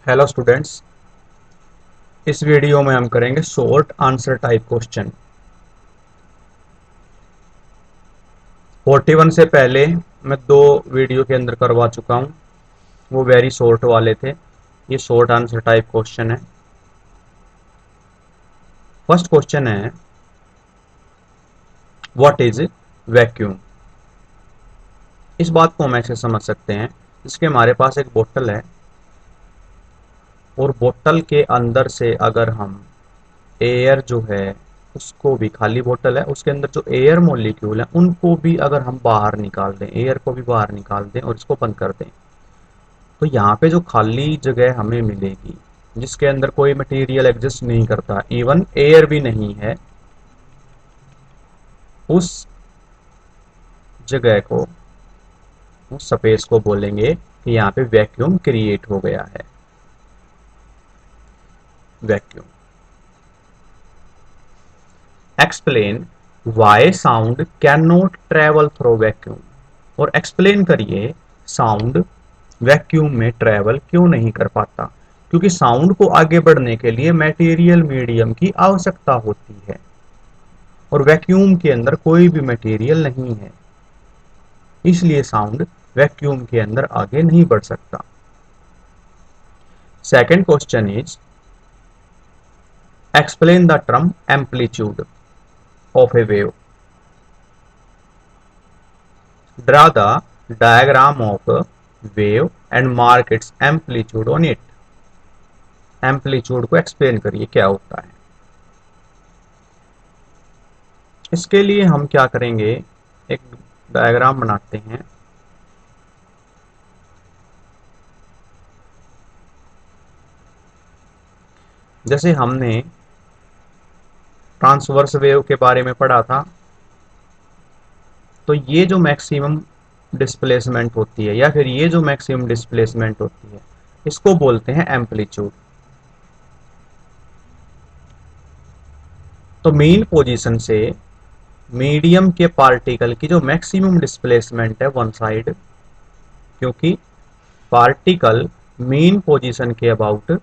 Hello students. इस video में हम करेंगे शॉर्ट आंसर टाइप क्वेश्चन। 41 से पहले मैं दो वीडियो के अंदर करवा चुका हूं, वो वेरी शॉर्ट वाले थे। ये शॉर्ट आंसर टाइप क्वेश्चन है। फर्स्ट क्वेश्चन है, व्हाट इज वैक्यूम। इस बात को हम ऐसे समझ सकते हैं, इसके हमारे पास एक बोतल है और बोतल के अंदर से अगर हम एयर जो है उसको भी, खाली बोतल है उसके अंदर जो एयर मॉलिक्यूल है उनको भी अगर हम बाहर निकाल दें, एयर को भी बाहर निकाल दें और इसको बंद कर दें, तो यहाँ पे जो खाली जगह हमें मिलेगी जिसके अंदर कोई मटेरियल एग्जिस्ट नहीं करता, इवन एयर भी नहीं है, उस जगह को, उस स्पेस को बोलेंगे कि यहाँ पे वैक्यूम क्रिएट हो गया है। Vacuum. Explain why sound can not travel through vacuum. और एक्सप्लेन करिए साउंड वैक्यूम में ट्रेवल क्यों नहीं कर पाता। क्योंकि साउंड को आगे बढ़ने के लिए मटेरियल मीडियम की आवश्यकता होती है और वैक्यूम के अंदर कोई भी मटेरियल नहीं है, इसलिए साउंड वैक्यूम के अंदर आगे नहीं बढ़ सकता। Second question is, explain the term amplitude of A wave. Draw the diagram of wave and mark it's amplitude on it. Amplitude को एक्सप्लेन करिए क्या होता है। इसके लिए हम क्या करेंगे, एक डायग्राम बनाते हैं। जैसे हमने ट्रांसवर्स वेव के बारे में पढ़ा था, तो ये जो मैक्सिमम डिस्प्लेसमेंट होती है या फिर ये जो मैक्सिमम डिस्प्लेसमेंट होती है इसको बोलते हैं एम्पलीट्यूड। तो मेन पोजीशन से मीडियम के पार्टिकल की जो मैक्सिमम डिस्प्लेसमेंट है वन साइड, क्योंकि पार्टिकल मेन पोजीशन के about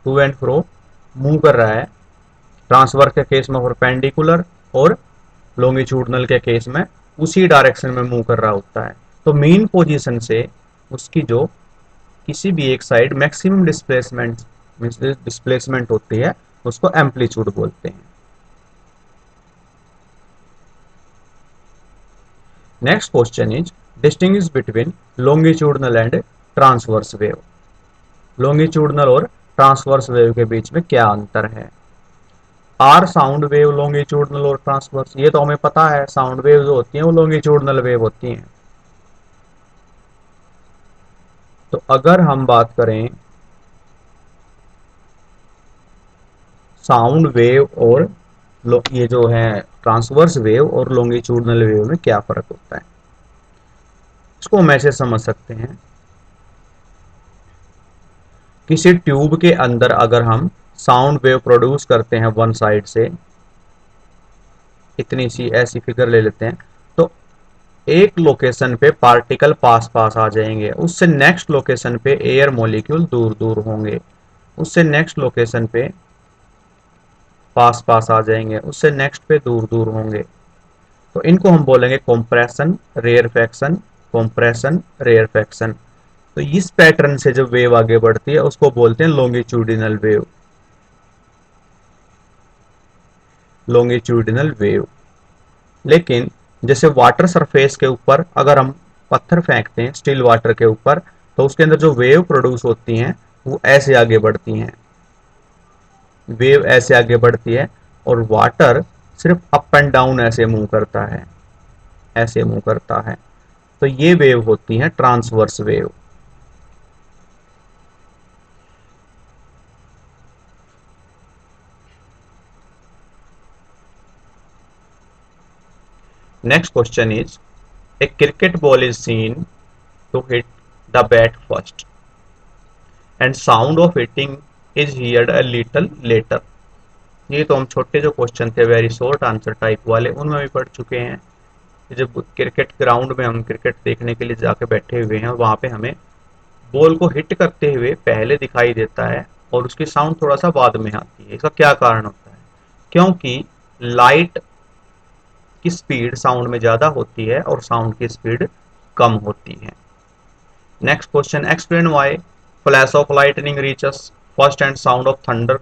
to and fro move कर रहा है। ट्रांसवर्स के केस में परपेंडिकुलर और लॉन्गिट्यूडनल के केस में उसी डायरेक्शन में मूव कर रहा होता है। तो मेन पोजीशन से उसकी जो किसी भी एक साइड मैक्सिमम डिस्प्लेसमेंट होती है उसको एम्पलीट्यूड बोलते हैं। Next question is, distinguish between longitudinal and transverse wave. Longitudinal और ट्रांसवर्स वेव के बीच में क्या अंतर है। आर साउंड वेव लॉन्गिट्यूडनल और ट्रांसवर्स, ये तो हमें पता है, साउंड वेव जो होती हैं वो लॉन्गिट्यूडनल वेव होती हैं। तो अगर हम बात करें साउंड वेव और ये जो है ट्रांसवर्स वेव और लॉन्गिट्यूडनल वेव में क्या फर्क होता है, इसको हम ऐसे समझ सकते हैं। किसी ट्यूब के अंदर अगर हम साउंड वेव प्रोड्यूस करते हैं वन साइड से, इतनी सी ऐसी फिगर ले लेते हैं, तो एक लोकेशन पे पार्टिकल पास पास आ जाएंगे, उससे नेक्स्ट लोकेशन पे एयर मॉलिक्यूल दूर दूर होंगे, उससे नेक्स्ट लोकेशन पे पास पास आ जाएंगे, उससे नेक्स्ट पे दूर दूर होंगे। तो इनको हम बोलेंगे कॉम्प्रेशन रेयरफैक्शन, कॉम्प्रेशन रेयरफैक्शन। तो इस पैटर्न से जब वेव आगे बढ़ती है उसको बोलते हैं लॉन्गिट्यूडिनल वेव। Longitudinal wave. लेकिन जैसे वाटर सरफेस के ऊपर अगर हम पत्थर फेंकते हैं स्टिल वाटर के ऊपर, तो उसके अंदर जो वेव प्रोड्यूस होती हैं वो ऐसे आगे बढ़ती हैं, वेव ऐसे आगे बढ़ती है, और वाटर सिर्फ अप एंड डाउन ऐसे मूव करता है, ऐसे मूव करता है। तो ये वेव होती है transverse wave. Next question is, a cricket ball is seen to hit the bat first and sound of hitting is heard a little later. ये तो हम छोटे जो क्वेश्चन थे वेरी शॉर्ट आंसर टाइप वाले उनमें भी पढ़ चुके हैं। जब क्रिकेट ग्राउंड में हम क्रिकेट देखने के लिए जाके बैठे हुए हैं, वहां पे हमें बॉल को हिट करते हुए पहले दिखाई देता है और उसकी साउंड थोड़ा सा बाद में आती है। इसका क्या कारण होता है? क्योंकि लाइट की स्पीड साउंड में ज्यादा होती है और साउंड की स्पीड कम होती है। Next question, explain why flash of lightning reaches first and sound of thunder.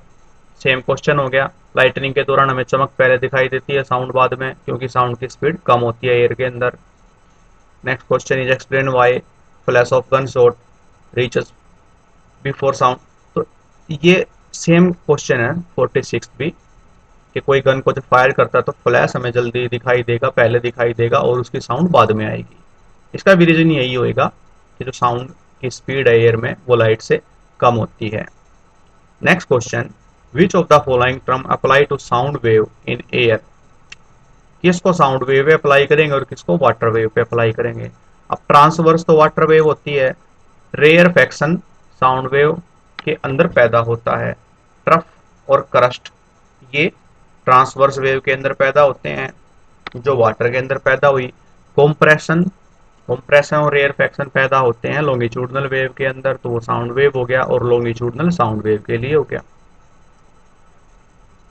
Same question हो गया। लाइटनिंग के दौरान हमें चमक पहले दिखाई देती है, साउंड बाद में, क्योंकि साउंड की स्पीड कम होती है एयर के अंदर। Next question is explain why flash of gun shot reaches before sound. तो ये सेम क्वेश्चन है 46 भी, कि कोई गन को जब फायर करता है तो फ्लैश हमें जल्दी दिखाई देगा, पहले दिखाई देगा और उसकी साउंड बाद में आएगी। इसका भी रीजन यही होएगा कि जो साउंड की स्पीड है एयर में वो लाइट से कम होती है। Next question, which of the following term apply to sound wave in air. किसको साउंड वेव पे अप्लाई करेंगे और किसको वाटर वेव पे अप्लाई करेंगे? अब ट्रांसवर्स तो वाटर वेव होती है, रेयर फैक्शन साउंड वेव के अंदर पैदा होता है, ट्रफ और क्रस्ट ये ट्रांसवर्स वेव के अंदर पैदा होते हैं। जो वाटर के अंदर पैदा हुई, कॉम्प्रेशन कॉम्प्रेशन और रेयर फैक्शन पैदा होते हैं लॉन्गिट्यूडनल वेव के अंदर, तो वो साउंड वेव हो गया और लॉन्गिट्यूडनल साउंड वेव के लिए हो गया।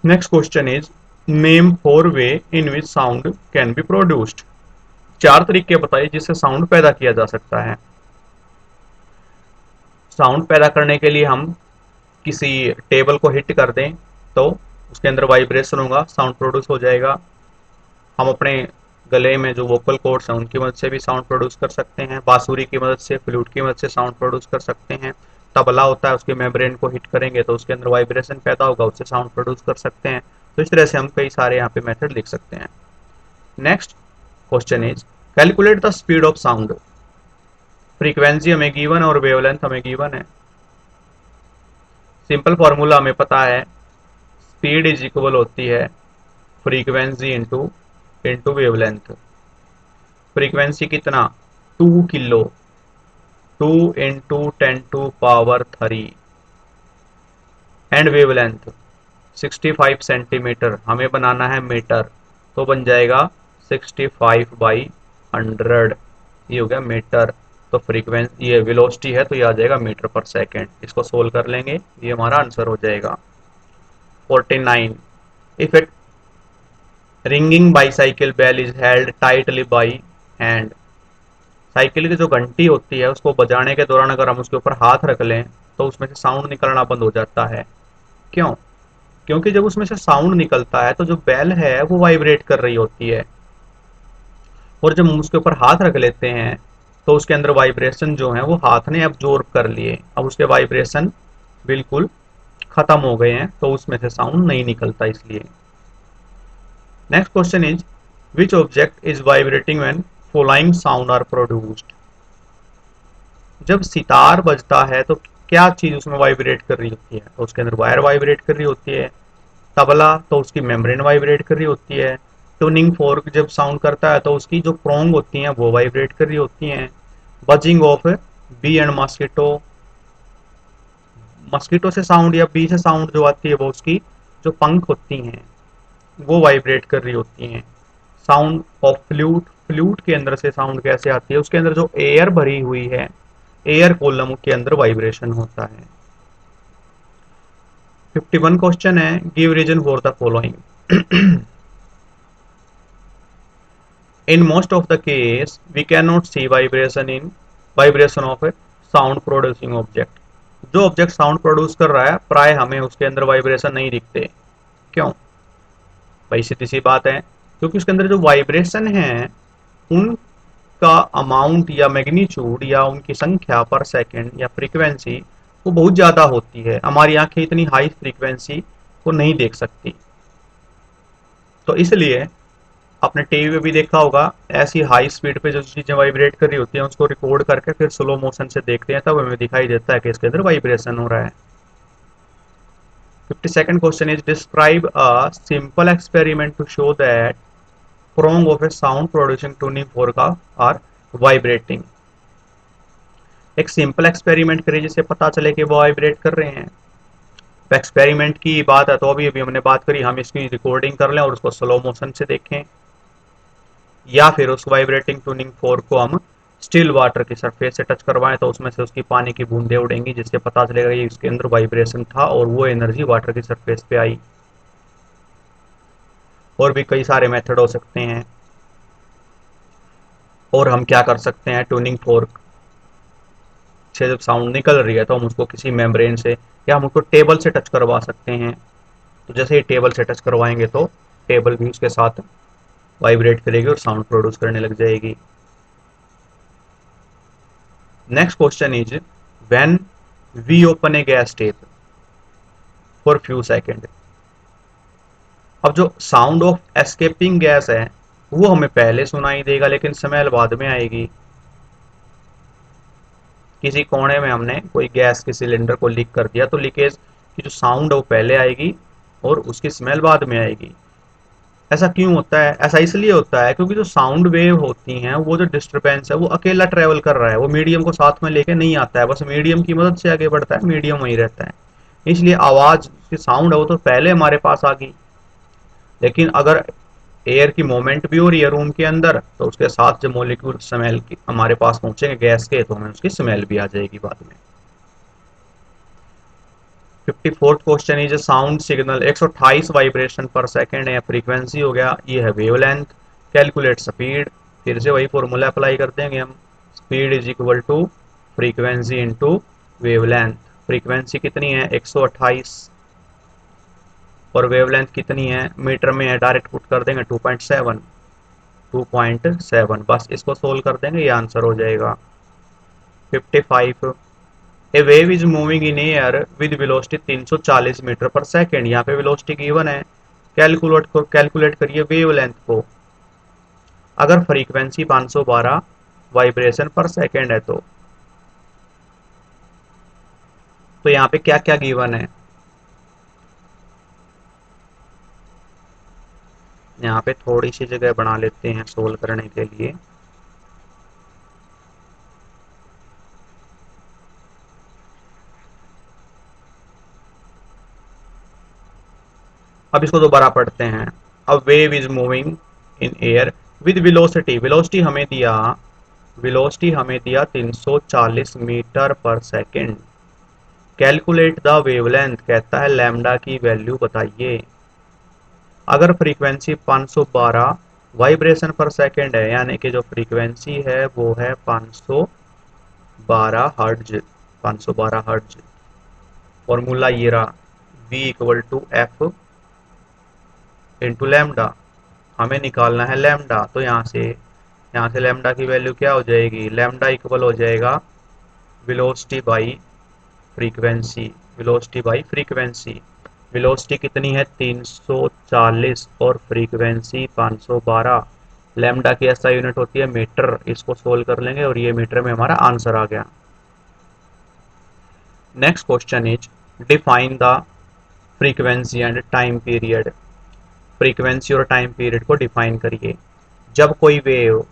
Next question is name four way in which sound can be produced. चार तरीके बताइए जिससे साउंड पैदा किया जा सकता है। साउंड पैदा करने के लिए हम किसी टेबल को हिट कर दें तो उसके अंदर वाइब्रेशन होगा, साउंड प्रोड्यूस हो जाएगा। हम अपने गले में जो वोकल कॉर्ड्स हैं उनकी मदद से भी साउंड प्रोड्यूस कर सकते हैं, बांसुरी की मदद से, फ्लूट की मदद से साउंड प्रोड्यूस कर सकते हैं। तबला होता है, उसके मेम्ब्रेन को हिट करेंगे तो उसके अंदर वाइब्रेशन पैदा होगा, उससे साउंड प्रोड्यूस कर सकते हैं। तो इस तरह से हम कई सारे यहाँ पे मेथड लिख सकते हैं। Next question is calculate the speed of sound. Frequency हमें गिवन है और वेवलेंथ हमें गिवन है। सिंपल फॉर्मूला हमें पता है, स्पीड इज इक्वल होती है frequency into into wavelength. Frequency कितना? 2 किलो, 2 × 10⁻³ एंड वेवलेंथ 65 सेंटीमीटर। हमें बनाना है मीटर, तो बन जाएगा 65/100। ये हो गया मीटर। तो फ्रीक्वेंसी ये वेलोसिटी है तो ये आ जाएगा मीटर पर सेकेंड। इसको सोल्व कर लेंगे, ये हमारा आंसर हो जाएगा। 49, if a ringing bicycle bell is held tightly by hand. Cycle की जो घंटी होती है उसको बजाने के दौरान अगर हम उसके ऊपर हाथ रख लें तो उसमें से साउंड निकलना बंद हो जाता है। क्यों? क्योंकि जब उसमें से साउंड निकलता है तो जो बेल है वो वाइब्रेट कर रही होती है, और जब हम उसके ऊपर हाथ रख लेते हैं तो उसके अंदर वाइब्रेशन जो है वो हाथ ने एब्जॉर्ब कर लिए, अब उसके वाइब्रेशन बिल्कुल खत्म हो गए हैं तो उसमें से साउंड नहीं निकलता इसलिए। Next question is which object is vibrating when following sound are produced. जब सितार बजता है तो क्या चीज उसमें वाइब्रेट कर रही होती है? तो उसके अंदर वायर वाइब्रेट कर रही होती है। तबला तो उसकी मेम्ब्रेन वाइब्रेट कर रही होती है। ट्यूनिंग फोर्क जब साउंड करता है तो उसकी जो प्रोंग होती हैं वो वाइब्रेट कर रही होती हैं। Buzzing of bee and mosquito, mosquito से साउंड या बी से साउंड जो आती है वो उसकी जो पंख होती हैं वो वाइब्रेट कर रही होती हैं। साउंड ऑफ फ्लूट, फ्लूट के अंदर से साउंड कैसे आती है? उसके अंदर जो एयर भरी हुई है, एयर कॉलम के अंदर वाइब्रेशन होता है। 51 क्वेश्चन है, give reason for the following. In most of the case, we cannot see vibration of a sound producing object. जो ऑब्जेक्ट साउंड प्रोड्यूस कर रहा है प्राय हमें उसके अंदर वाइब्रेशन नहीं दिखते। क्यों? भाई सीधी सी बात है, क्योंकि उसके अंदर जो वाइब्रेशन है उनका अमाउंट या मैग्नीट्यूड या उनकी संख्या पर सेकंड या फ्रीक्वेंसी वो बहुत ज्यादा होती है। हमारी आंखें इतनी हाई फ्रीक्वेंसी को नहीं देख सकती। तो इसलिए आपने टीवी में भी देखा होगा, ऐसी हाई स्पीड पे जो चीजें वाइब्रेट कर रही होती हैं उसको रिकॉर्ड करके फिर स्लो मोशन से देखते हैं तब हमें दिखाई देता है कि इसके अंदर वाइब्रेशन हो रहा है। 52nd question is describe a simple experiment to show that prong of a sound producing tuning fork are vibrating। एक सिंपल एक्सपेरिमेंट करिए जिससे पता चले कि वो वाइब्रेट कर रहे हैं। एक्सपेरिमेंट की बात है तो अभी अभी हमने बात करी, हम इसकी रिकॉर्डिंग कर लें और उसको स्लो मोशन से देखें, या फिर उस वाइब्रेटिंग ट्यूनिंग फोर्क को हम स्टिल वाटर की सरफेस से टच करवाएं तो उसमें से उसकी पानी की बूंदें उड़ेंगी, जिससे पता चलेगा ये इसके अंदर वाइब्रेशन था और वो एनर्जी वाटर की सरफेस पे आई। और भी कई सारे मेथड हो सकते हैं। और हम क्या कर सकते हैं, ट्यूनिंग फोर्क से जब साउंड निकल रही है तो हम उसको किसी मेम्ब्रेन से या हम उसको टेबल से टच करवा सकते हैं। तो जैसे ही टेबल से टच करवाएंगे तो टेबल भी उसके साथ वाइब्रेट करेगी और साउंड प्रोड्यूस करने लग जाएगी। Next question is, when we open a gas tap for few second. अब जो साउंड ऑफ एस्केपिंग गैस है वो हमें पहले सुनाई देगा लेकिन स्मेल बाद में आएगी। किसी कोने में हमने कोई गैस के सिलेंडर को लीक कर दिया तो लीकेज की जो साउंड है वो पहले आएगी और उसकी स्मेल बाद में आएगी। ऐसा क्यों होता है? ऐसा इसलिए होता है क्योंकि जो साउंड वेव होती हैं वो जो डिस्टरबेंस है वो अकेला ट्रेवल कर रहा है, वो मीडियम को साथ में लेके नहीं आता है, बस मीडियम की मदद से आगे बढ़ता है, मीडियम वहीं रहता है। इसलिए आवाज की साउंड है वो तो पहले हमारे पास आ गई। लेकिन अगर एयर की मूवमेंट भी हो रही है रूम के अंदर तो उसके साथ जो मोलिक्यूल स्मेल की हमारे पास पहुंचेंगे गैस के तो हमें उसकी स्मेल भी आ जाएगी बाद में। 54th question is sound signal 128 vibration पर सेकेंड है, फ्रीक्वेंसी हो गया, ये है वेवलेंथ। कैलकुलेट स्पीड, फिर से वही फॉर्मूला अप्लाई कर देंगे हम। Speed is equal to frequency into wavelength. Frequency कितनी है 128 और वेवलेंथ कितनी है मीटर में है, डायरेक्ट पुट कर देंगे 2.7। 2.7 बस इसको सोल्व कर देंगे ये आंसर हो जाएगा। 55, a wave is moving in air with velocity 340 metre per second. यहाँ पे वेलोसिटी गिवन है, कैलकुलेट करिए वेवलेंथ को। अगर फ्रीक्वेंसी 512 वाइब्रेशन पर सेकेंड है तो यहाँ पे क्या क्या गिवन है, यहाँ पे थोड़ी सी जगह बना लेते हैं सोल्व करने के लिए। अब इसको दोबारा पढ़ते हैं। अब wave is moving in air with velocity, velocity हमें दिया 340 metre per second. Calculate the wavelength, कहता है लैम्डा की वैल्यू बताइए। अगर फ्रीक्वेंसी 512 वाइब्रेशन पर सेकेंड है यानी कि जो फ्रीक्वेंसी है वो है 512 हर्ट्ज। 512 हर्ट्ज। फॉर्मूला ये रहा, v equal to f into lambda. हमें निकालना है लैम्डा, तो यहाँ से लैम्डा की वैल्यू क्या हो जाएगी, लैम्डा इक्वल हो जाएगा velocity by frequency. Velocity by frequency, velocity कितनी है 340 और फ्रीक्वेंसी 512। लैम्डा की ऐसा यूनिट होती है मीटर, इसको सोल्व कर लेंगे और ये मीटर में हमारा आंसर आ गया। Next question is, define the frequency and time period. Frequency और टाइम पीरियड को डिफाइन करिए। जब कोई वेव,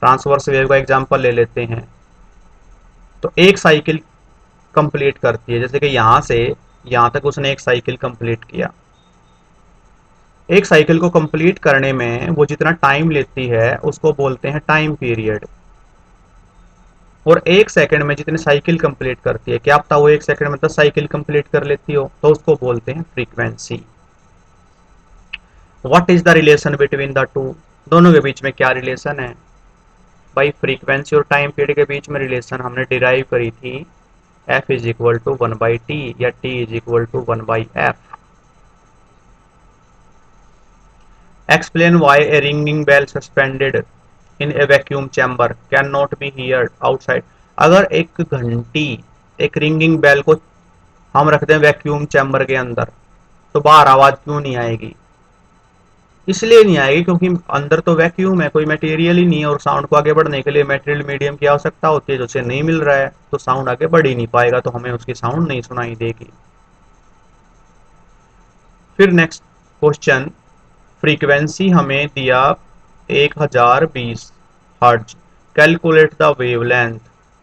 ट्रांसवर्स वेव का एग्जांपल ले लेते हैं, तो एक साइकिल कंप्लीट करती है, जैसे कि यहां से यहां तक उसने एक साइकिल कंप्लीट किया। एक साइकिल को कंप्लीट करने में वो जितना टाइम लेती है उसको बोलते हैं टाइम पीरियड। और एक सेकंड में जितनी साइकिल कंप्लीट करती है, क्या पता वो एक सेकंड में 10 साइकिल कंप्लीट कर लेती हो, तो उसको बोलते हैं frequency. What is the relation between the two, दोनों के बीच में क्या रिलेशन है? भाई फ्रीक्वेंसी और टाइम पीरियड के बीच में रिलेशन हमने डिराइव करी थी, F is equal to 1/t या t is equal to 1/f। Explain why a ringing bell suspended in a vacuum chamber can not be heard outside. अगर एक घंटी, एक रिंगिंग बेल को हम रखते हैं वैक्यूम चैम्बर के अंदर तो बाहर आवाज क्यों नहीं आएगी? इसलिए नहीं आएगी क्योंकि अंदर तो वैक्यूम है, कोई मटेरियल ही नहीं है और साउंड को आगे बढ़ने के लिए मटेरियल मीडियम की आवश्यकता होती है जो उसे नहीं मिल रहा है, तो साउंड आगे बढ़ ही नहीं पाएगा, तो हमें उसकी साउंड नहीं सुनाई देगी। फिर नेक्स्ट क्वेश्चन, फ्रीक्वेंसी हमें दिया 1020 हर्ट्ज, कैलकुलेट द वेवलेंथ,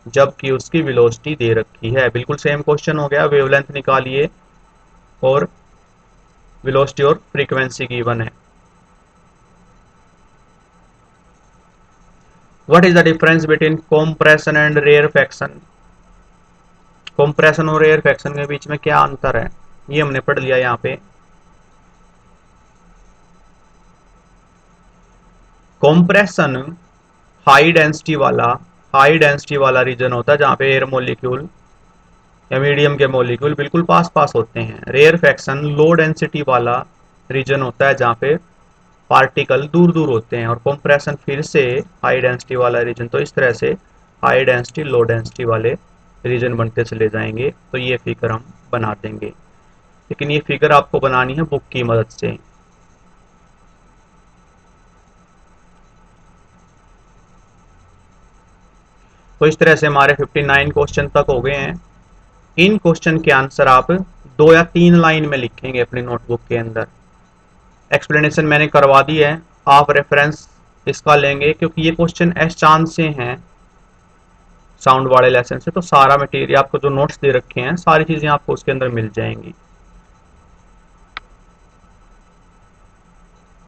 जबकि उसकी वेलोसिटी दे रखी है। बिल्कुल सेम क्वेश्चन हो गया, वेवलेंथ निकालिए और वेलोसिटी और फ्रीक्वेंसी गिवन है। What is the difference between compression and rarefaction? Compression और रेयरफैक्शन के बीच में क्या अंतर है, ये हमने पढ़ लिया यहाँ पे। कॉम्प्रेशन हाई डेंसिटी वाला रीजन होता है जहाँ पे एयर मॉलिक्यूल या मीडियम के मॉलिक्यूल बिल्कुल पास पास होते हैं। रेयरफैक्शन लो डेंसिटी वाला रीजन होता है जहाँ पे पार्टिकल दूर दूर होते हैं। और कंप्रेशन फिर से हाई डेंसिटी वाला रीजन। तो इस तरह से हाई डेंसिटी लो डेंसिटी वाले रीजन बनते चले जाएंगे। तो ये फिगर हम बना देंगे, लेकिन ये फिगर आपको बनानी है बुक की मदद से। तो इस तरह से हमारे 59 क्वेश्चन तक हो गए हैं। इन क्वेश्चन के आंसर आप 2 या 3 लाइन में लिखेंगे अपनी नोटबुक के अंदर। एक्सप्लेनेशन मैंने करवा दी है, आप रेफरेंस इसका लेंगे क्योंकि ये क्वेश्चन एस चांद से हैं, साउंड वाले लेसन से। तो सारा मटेरियल आपको जो नोट्स दे रखे हैं सारी चीजें आपको उसके अंदर मिल जाएंगी।